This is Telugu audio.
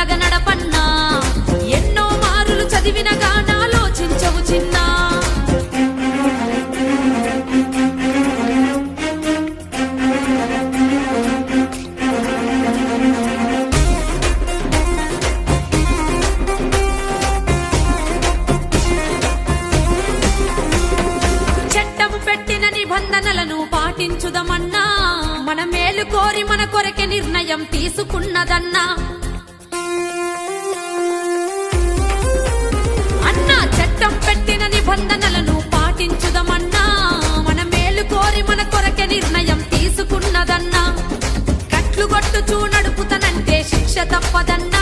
మెల్లగా నడపన్నా ఎన్నో మారులు చదివిన గానాలోచించవు చిన్నా చట్టము పెట్టిన నిబంధనలను పాటించుదమన్నా మన మేలు కోరి మన కొరకే నిర్ణయం తీసుకున్నదన్నా అన్నా చట్టం పెట్టిన నిబంధనలను పాటించుదమన్నా మన మేలు కోరి మన కొరకే నిర్ణయం తీసుకున్నదన్నా కట్లు కొట్టుచూ నడుపుతనంటే శిక్ష తప్పదన్నా